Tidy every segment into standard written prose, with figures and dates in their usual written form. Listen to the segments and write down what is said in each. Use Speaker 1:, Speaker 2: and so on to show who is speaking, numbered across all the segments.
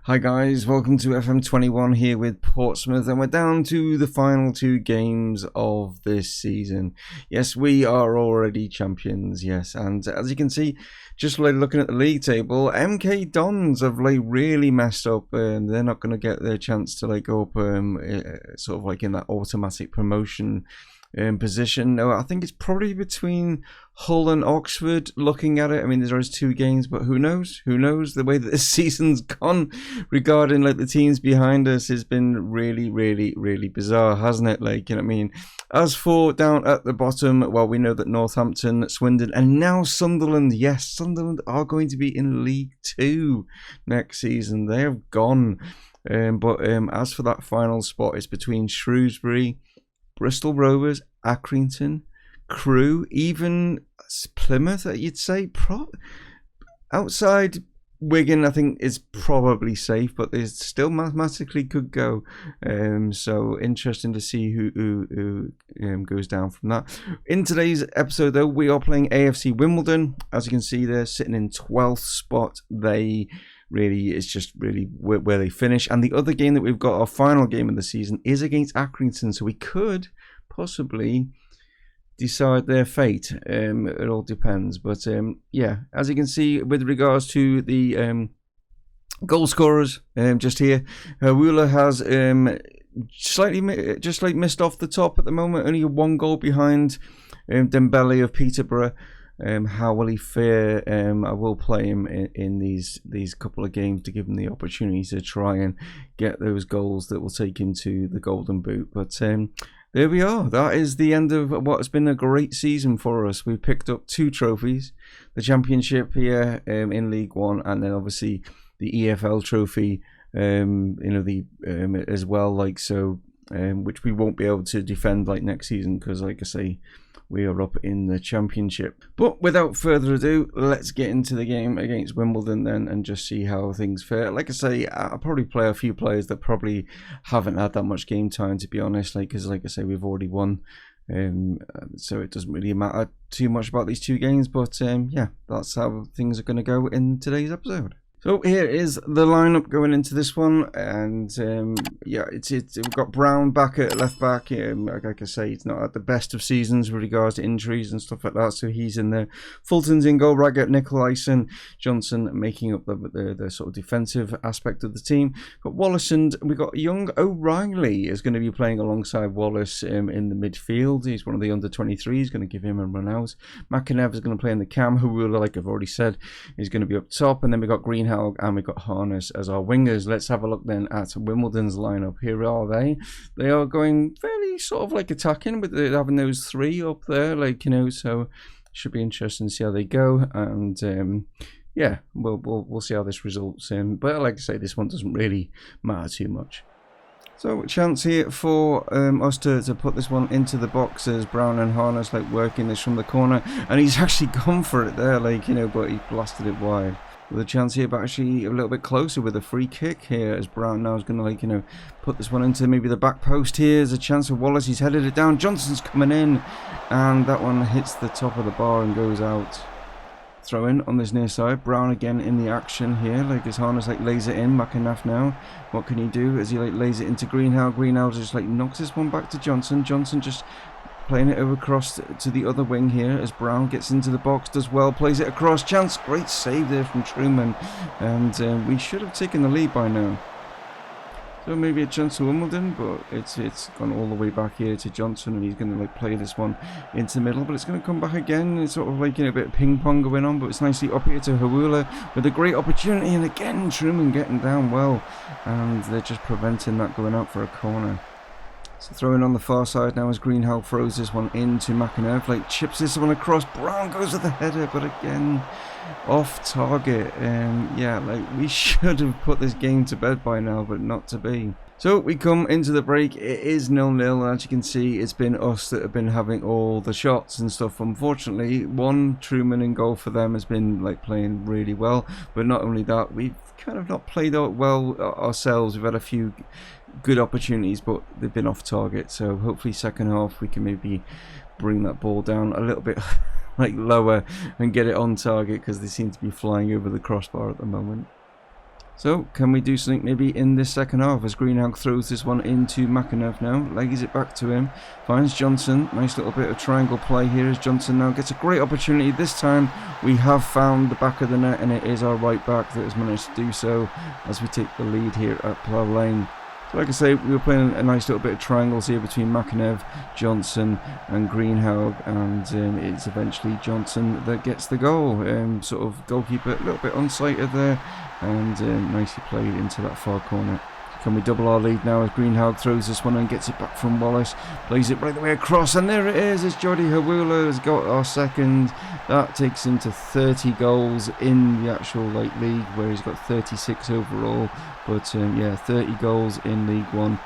Speaker 1: Hi guys, welcome to FM21 here with Portsmouth, and we're down to the final two games of this season. Yes, we are already champions, yes, and as you can see, just looking at the league table, MK Dons have really messed up, and they're not going to get their chance to go up sort of in that automatic promotion position. No, I think it's probably between Hull and Oxford. Looking at it, I mean, there's two games, but who knows? Who knows? The way that this season's gone regarding the teams behind us has been really bizarre, hasn't it? You know what I mean? As for down at the bottom, well, we know that Northampton, Swindon, and now Sunderland. Yes, Sunderland are going to be in League Two next season. They have gone. But as for that final spot, it's between Shrewsbury, Bristol Rovers, Accrington, Crewe, even Plymouth, you'd say. Outside Wigan, I think, is probably safe, but they still mathematically could go. So interesting to see who goes down from that. In today's episode, though, we are playing AFC Wimbledon. As you can see, they're sitting in 12th spot. It's just where they finish. And the other game that we've got, our final game of the season, is against Accrington. So we could possibly decide their fate. It all depends. But yeah, as you can see, with regards to the goal scorers, just here, Wheeler has slightly missed off the top at the moment. Only one goal behind Dembele of Peterborough. How will he fare? I will play him in these couple of games to give him the opportunity to try and get those goals that will take him to the Golden Boot. But there we are. That is the end of what has been a great season for us. We picked up 2 trophies, the Championship here in League One, and then obviously the EFL trophy, as well, which we won't be able to defend next season because, like I say, we are up in the Championship. But without further ado, let's get into the game against Wimbledon then and just see how things fare. Like I say, I'll probably play a few players that probably haven't had that much game time, to be honest, because like I say, we've already won. So it doesn't really matter too much about these 2 games, but yeah, that's how things are going to go in today's episode. So here is the lineup going into this one, and yeah, we've got Brown back at left back. Like I say, he's not at the best of seasons with regards to injuries and stuff like that, so he's in there. Fulton's in goal, Raggett, Nicolaisen, Johnson making up the sort of defensive aspect of the team. Got Wallace, and we got young O'Reilly is going to be playing alongside Wallace in the midfield. He's one of the under-23s, he's going to give him a run out. McInnev is going to play in the cam, who, like I've already said, is going to be up top, and then we got Greenhalgh and we got Harness as our wingers. Let's have a look then at Wimbledon's lineup. Here are they. They are going fairly sort of attacking, with having those 3 up there, so should be interesting to see how they go. And yeah, we'll see how this results in. But like I say, this one doesn't really matter too much. So chance here for us to put this one into the box as Brown and Harness working this from the corner, and he's actually gone for it there, but he blasted it wide. With a chance here, but actually a little bit closer with a free kick here, as Brown now is going to put this one into maybe the back post. Here. There's a chance for Wallace. He's headed it down. Johnson's coming in, and that one hits the top of the bar and goes out. Throw in on this near side. Brown again in the action here. As Harness lays it in. McInnev now. What can he do as he lays it into Greenhalgh? Greenhalgh just knocks this one back to Johnson. Johnson just playing it over across to the other wing here as Brown gets into the box, does well, plays it across, chance, great save there from Truman, and we should have taken the lead by now. So maybe a chance to Wimbledon, but it's gone all the way back here to Johnson, and he's going to play this one into the middle, but it's going to come back again. It's sort of a bit of ping pong going on, but it's nicely up here to Hawula with a great opportunity, and again Truman getting down well, and they're just preventing that going out for a corner. So throwing on the far side now as Greenhalgh throws this one into McInnev, chips this one across. Brown goes with the header, but again off target. Yeah, we should have put this game to bed by now, but not to be. So we come into the break. It is 0-0. As you can see, it's been us that have been having all the shots and stuff. Unfortunately, Truman in goal for them has been playing really well, but not only that, we've kind of not played out well ourselves. We've had a few good opportunities, but they've been off target, so hopefully second half we can maybe bring that ball down a little bit lower and get it on target, because they seem to be flying over the crossbar at the moment. So, can we do something maybe in this second half as Greenhouse throws this one into McAnev now, legs it back to him, finds Johnson, nice little bit of triangle play here as Johnson now gets a great opportunity. This time we have found the back of the net and it is our right back that has managed to do so as we take the lead here at Plough Lane. So like I say, we were playing a nice little bit of triangles here between McAnev, Johnson and Greenhouse, and it's eventually Johnson that gets the goal. Sort of goalkeeper a little bit unsighted there, and nicely played into that far corner. Can we double our lead now as Greenhouse throws this one and gets it back from Wallace, plays it right the way across, and there it is, as Jody Hawula has got our second. That takes him to 30 goals in the actual league, where he's got 36 overall, but yeah, 30 goals in League One.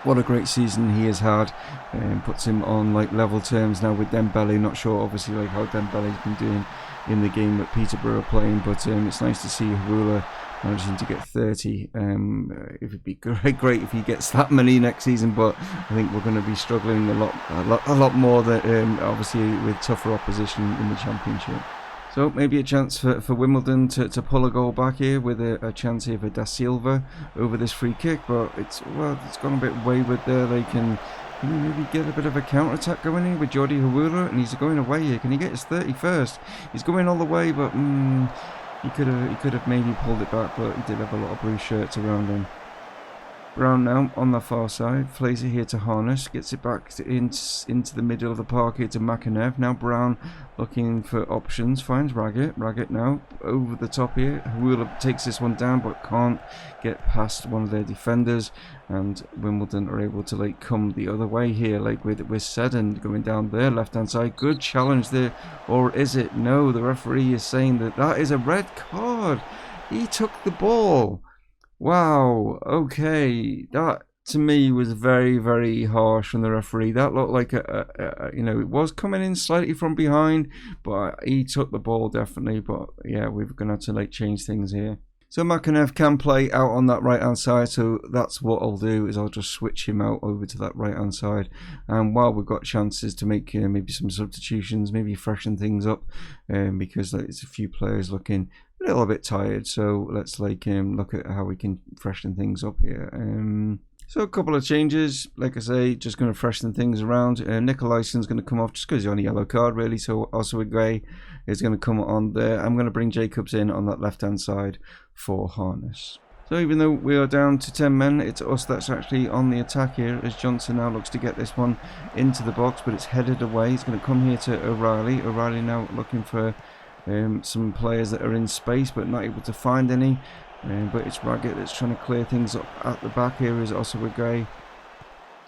Speaker 1: What a great season he has had, puts him on level terms now with Dembele. Not sure obviously how Dembele's been doing in the game that Peterborough are playing, but it's nice to see Hawula managing to get 30. It'd be great if he gets that many next season, but I think we're going to be struggling a lot more than obviously with tougher opposition in the Championship. So maybe a chance for Wimbledon to pull a goal back here with a chance here for Da Silva over this free kick, but it's gone a bit wayward there. They can maybe get a bit of a counter-attack going here with Jordi Hawula, and he's going away here. Can he get his 31st? He's going all the way, but he could have maybe pulled it back, but he did have a lot of blue shirts around him. Brown now on the far side, plays it here to Harness, gets it back into the middle of the park here to McAnev. Now Brown looking for options, finds Raggett. Raggett now over the top here. Hawula takes this one down but can't get past one of their defenders, and Wimbledon are able to come the other way here, with Seddon going down their left hand side. Good challenge there, or is it? No, the referee is saying that is a red card. He took the ball. Wow, okay, that to me was very, very harsh from the referee. That looked like it was coming in slightly from behind, but he took the ball definitely. But yeah, we're gonna have to change things here. So McAnev can play out on that right hand side, so that's what I'll do, is I'll just switch him out over to that right hand side. And while we've got chances to make maybe some substitutions, maybe freshen things up, because there's a few players looking a little bit tired, so let's look at how we can freshen things up here. So a couple of changes, like I say, just going to freshen things around. Nicolaison's going to come off just because he's on a yellow card really, so also a Gray is going to come on there. I'm going to bring Jacobs in on that left hand side for Harness. So even though we are down to 10 men, it's us that's actually on the attack here, as Johnson now looks to get this one into the box, but it's headed away. He's going to come here to O'Reilly. O'Reilly now looking for some players that are in space but not able to find any. But it's Raggett that's trying to clear things up at the back here. Is also a Gray.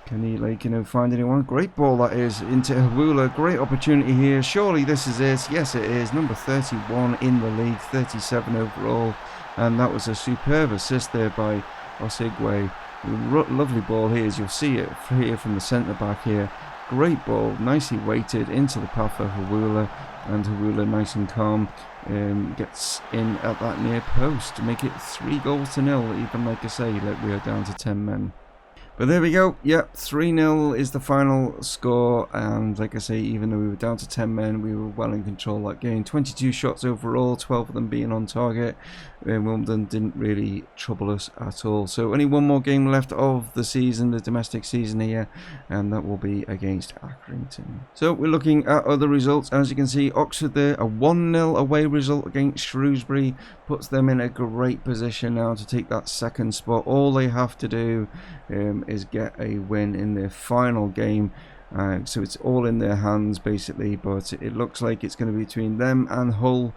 Speaker 1: Can he find anyone? Great ball that is into Hawula. Great opportunity here. Surely this is it. Yes it is. Number 31 in the league, 37 overall, and that was a superb assist there by Osigwe. Lovely ball here, as you'll see it here from the centre back here. Great ball, nicely weighted into the path of Hawula, and Hawula nice and calm gets in at that near post to make it 3-0, even like I say, we are down to 10 men. But there we go, yep, 3-0 is the final score, and like I say, even though we were down to 10 men, we were well in control of that game. 22 shots overall, 12 of them being on target. Wimbledon didn't really trouble us at all. So only one more game left of the season, the domestic season here, and that will be against Accrington. So we're looking at other results. As you can see, Oxford there, a 1-0 away result against Shrewsbury, puts them in a great position now to take that second spot. All they have to do is get a win in their final game. So it's all in their hands basically, but it looks like it's going to be between them and Hull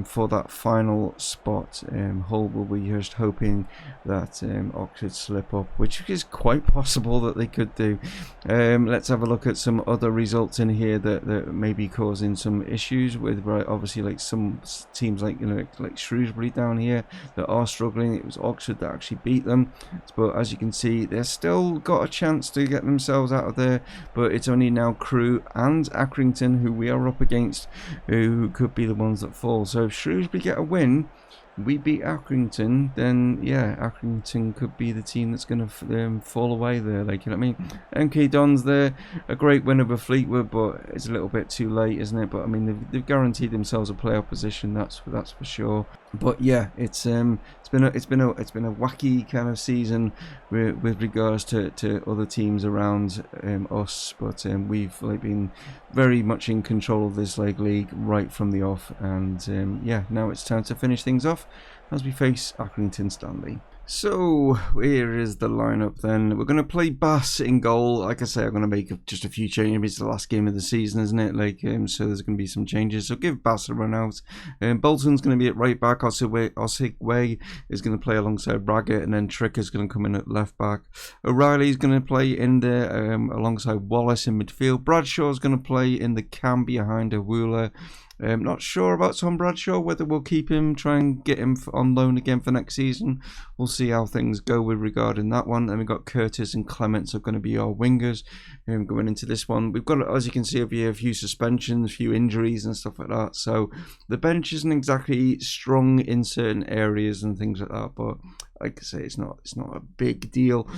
Speaker 1: for that final spot. Hull will be just hoping that Oxford slip up, which is quite possible that they could do. Let's have a look at some other results in here that may be causing some issues with, obviously, some teams like Shrewsbury down here that are struggling. It was Oxford that actually beat them, but as you can see, they've still got a chance to get themselves out of there. But it's only now Crewe and Accrington who we are up against, who could be the ones that fall. So if Shrewsbury get a win, we beat Accrington, then yeah, Accrington could be the team that's going to fall away there. Like, you know what I mean? MK Dons there, a great win over Fleetwood, but it's a little bit too late, isn't it? But I mean, they've guaranteed themselves a playoff position. That's for sure. But yeah, it's been a wacky kind of season with regards to other teams around us. But we've been very much in control of this league right from the off, and yeah, now it's time to finish things off as we face Accrington Stanley. So here is the lineup then. We're going to play Bass in goal. Like I say, I'm going to make just a few changes. It's the last game of the season, isn't it? So there's going to be some changes. So give Bass a run out. Bolton's going to be at right back. Osigwe is going to play alongside Braggett, and then Tricker's going to come in at left back. O'Reilly's going to play in there alongside Wallace in midfield. Bradshaw's going to play in the cam behind Awula. Not sure about Tom Bradshaw, whether we'll keep him, try and get him on loan again for next season. We'll see how things go with regarding that one. And we've got Curtis and Clements are going to be our wingers going into this one. We've got, as you can see over here, a few suspensions, a few injuries and stuff like that. So the bench isn't exactly strong in certain areas and things like that. But like I say, it's not a big deal.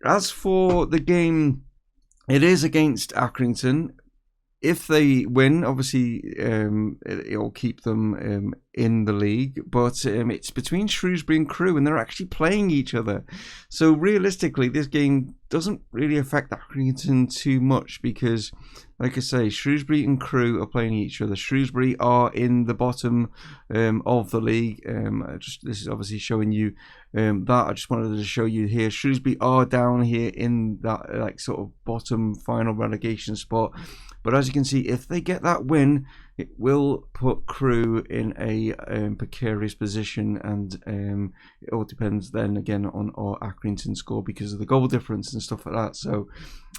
Speaker 1: As for the game, it is against Accrington. If they win, obviously it'll keep them in the league, but it's between Shrewsbury and Crewe, and they're actually playing each other. So realistically, this game doesn't really affect Accrington too much because, like I say, Shrewsbury and Crewe are playing each other. Shrewsbury are in the bottom of the league. This is obviously showing you that. I just wanted to show you here. Shrewsbury are down here in that sort of bottom final relegation spot. But as you can see, if they get that win, it will put Crewe in a precarious position, and it all depends then again on our Accrington score because of the goal difference and stuff like that. So,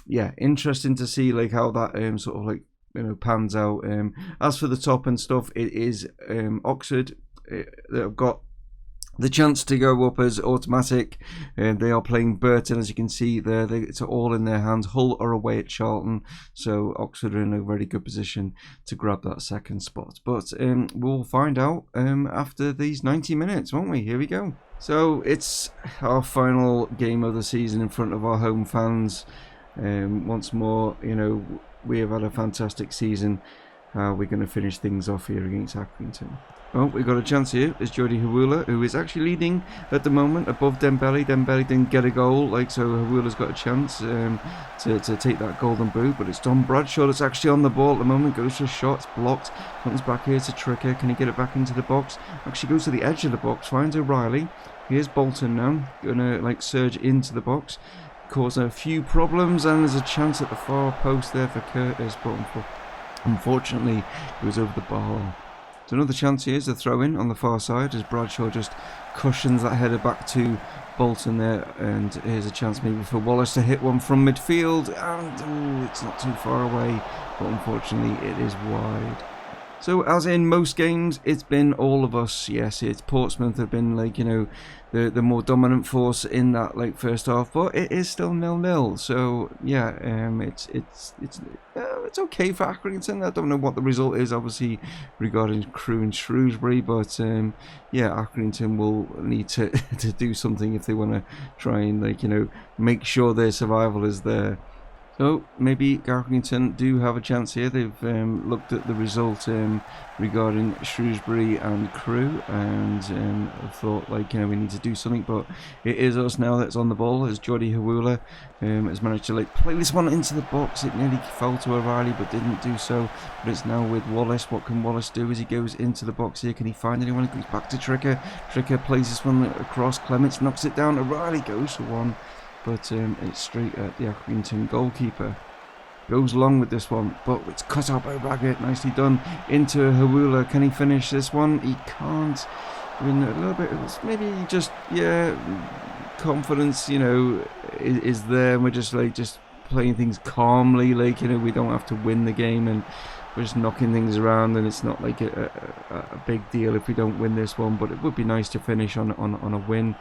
Speaker 1: yeah, interesting to see how that sort of pans out. As for the top and stuff, it is Oxford that have got the chance to go up as automatic. They are playing Burton, as you can see there. It's all in their hands. Hull are away at Charlton, so Oxford are in a very good position to grab that second spot. But we'll find out after these 90 minutes, won't we? Here we go. So it's our final game of the season in front of our home fans. Once more, we have had a fantastic season. How are we going to finish things off here against Accrington? Well, we've got a chance here. It's Jody Hawula, who is actually leading at the moment above Dembele. Dembele didn't get a goal, so Hawula's got a chance to take that golden boot. But it's Tom Bradshaw that's actually on the ball at the moment. Goes for a shot, it's blocked. Comes back here to Tricker. Can he get it back into the box? Actually goes to the edge of the box, finds O'Reilly. Here's Bolton now, gonna surge into the box, cause a few problems, and there's a chance at the far post there for Curtis, but unfortunately it was over the bar. So another chance here is a throw in on the far side as Bradshaw just cushions that header back to Bolton there, and here's a chance maybe for Wallace to hit one from midfield, and it's not too far away, but unfortunately it is wide. So as in most games, it's been all of us. Yes, it's Portsmouth have been the more dominant force in that first half, but it is still 0-0. So yeah, it's okay for Accrington. I don't know what the result is, obviously, regarding Crewe and Shrewsbury, but yeah, Accrington will need to do something if they want to try and make sure their survival is there. So maybe Accrington do have a chance here. They've looked at the result regarding Shrewsbury and Crewe, and thought we need to do something. But it is us now that's on the ball, as Jody Hawula has managed to play this one into the box. It nearly fell to O'Reilly, but didn't do so. But it's now with Wallace. What can Wallace do as he goes into the box here? Can he find anyone? He comes back to Tricker. Tricker plays this one across. Clements knocks it down. O'Reilly goes for one, but it's straight at the Accrington goalkeeper. Goes along with this one, but it's cut out by Braggett. Nicely done into Hawula. Can he finish this one? He can't. I mean, a little bit, maybe just, confidence, is there. And we're just playing things calmly. We don't have to win the game, and we're just knocking things around, and it's not a big deal if we don't win this one, but it would be nice to finish on a win.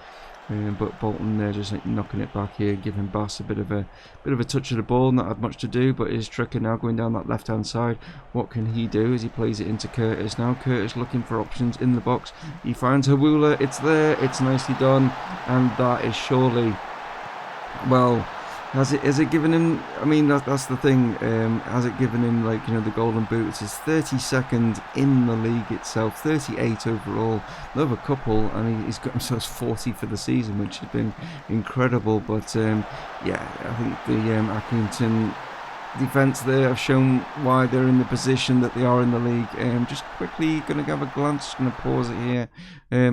Speaker 1: But Bolton there just like knocking it back here, giving Bass a bit of a touch of the ball. Not had much to do, but his Tricker now going down that left hand side. What can he do as he plays it into Curtis now? Curtis looking for options in the box. He finds Hawula. It's there. It's nicely done, and that is surely, well, has it given him? I mean, that's the thing. Has it given him, like, you know, the golden boot? It's his 32nd in the league itself, 38 overall. Another couple, and he's got himself 40 for the season, which has been incredible. But yeah, I think the Accrington defence there have shown why they're in the position that they are in the league. Just quickly going to have a glance, just going to pause it here.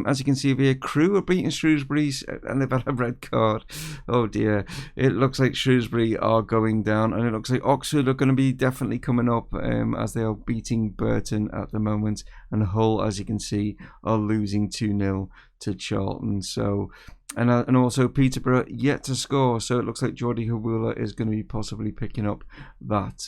Speaker 1: As you can see over here, Crewe are beating Shrewsbury and they've had a red card. Oh dear, it looks like Shrewsbury are going down, and it looks like Oxford are going to be definitely coming up as they are beating Burton at the moment, and Hull, as you can see, are losing 2-0 to Charlton. So and also Peterborough yet to score, so it looks like Jordi Hawula is going to be possibly picking up that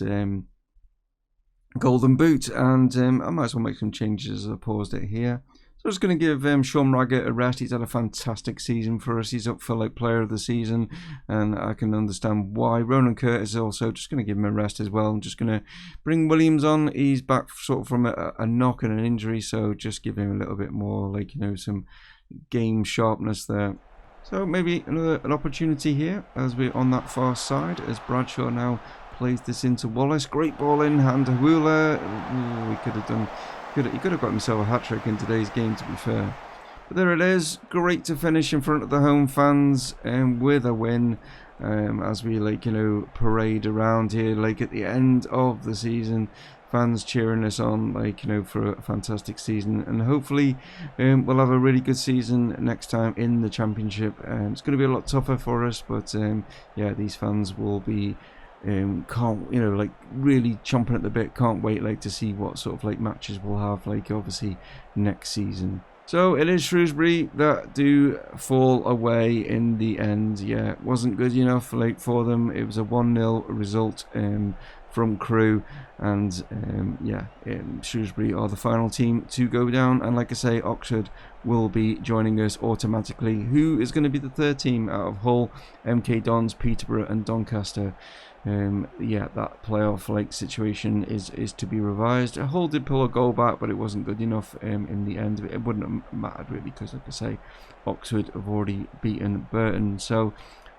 Speaker 1: golden boot. And I might as well make some changes as I paused it here. So I'm just going to give Sean Raggett a rest. He's had a fantastic season for us. He's up for like player of the season, and I can understand why. Ronan Curtis is also just going to give him a rest as well. I'm just going to bring Williams on. He's back sort of from a knock and an injury, so just give him a little bit more, like, you know, some game sharpness there. So maybe an opportunity here as we're on that far side, as Bradshaw now plays this into Wallace. Great ball in hand to Hawula. He could have got himself a hat-trick in today's game, to be fair. But there it is. Great to finish in front of the home fans with a win. As we, like, you know, parade around here, like at the end of the season. Fans cheering us on, like, you know, for a fantastic season, and hopefully we'll have a really good season next time in the Championship. It's going to be a lot tougher for us, but yeah, these fans will be can't, you know, like really chomping at the bit. Can't wait, like, to see what sort of like matches we'll have, like, obviously next season. So it is Shrewsbury that do fall away in the end. Yeah, it wasn't good enough, like, for them. It was a 1-0 result from Crewe, and yeah, Shrewsbury are the final team to go down, and like I say, Oxford will be joining us automatically. Who is going to be the third team out of Hull, MK Dons, Peterborough and Doncaster? Yeah, that playoff like situation is to be revised. Hull did pull a goal back, but it wasn't good enough in the end. It wouldn't have mattered really, because like I say, Oxford have already beaten Burton. So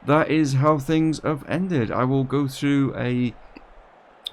Speaker 1: that is how things have ended. I will go through a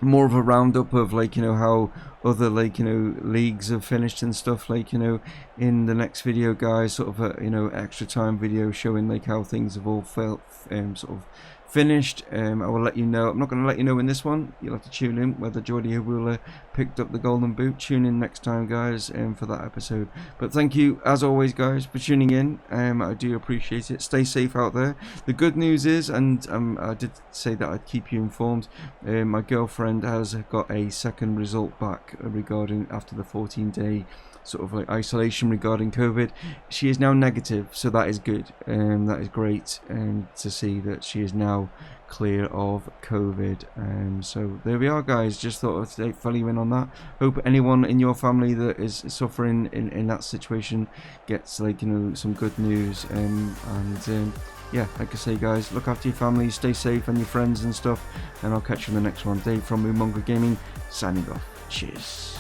Speaker 1: more of a roundup of, like, you know, how other, like, you know, leagues have finished and stuff, like, you know, in the next video, guys. Sort of a, you know, extra time video showing like how things have all felt sort of finished. I will let you know. I'm not going to let you know in this one. You'll have to tune in whether Jordi Hawula picked up the golden boot. Tune in next time, guys, for that episode. But thank you, as always, guys, for tuning in. I do appreciate it. Stay safe out there. The good news is, and I did say that I'd keep you informed, my girlfriend has got a second result back regarding after the 14-day sort of like isolation regarding COVID. She is now negative, so that is good. That is great to see that she is now clear of COVID. So there we are, guys. Just thought I'd fill you in on that. Hope anyone in your family that is suffering in that situation gets, like, you know, some good news. Yeah, like I say, guys, look after your family, stay safe, and your friends and stuff, and I'll catch you in the next one. Dave from Mumongu Gaming, signing off. Cheers.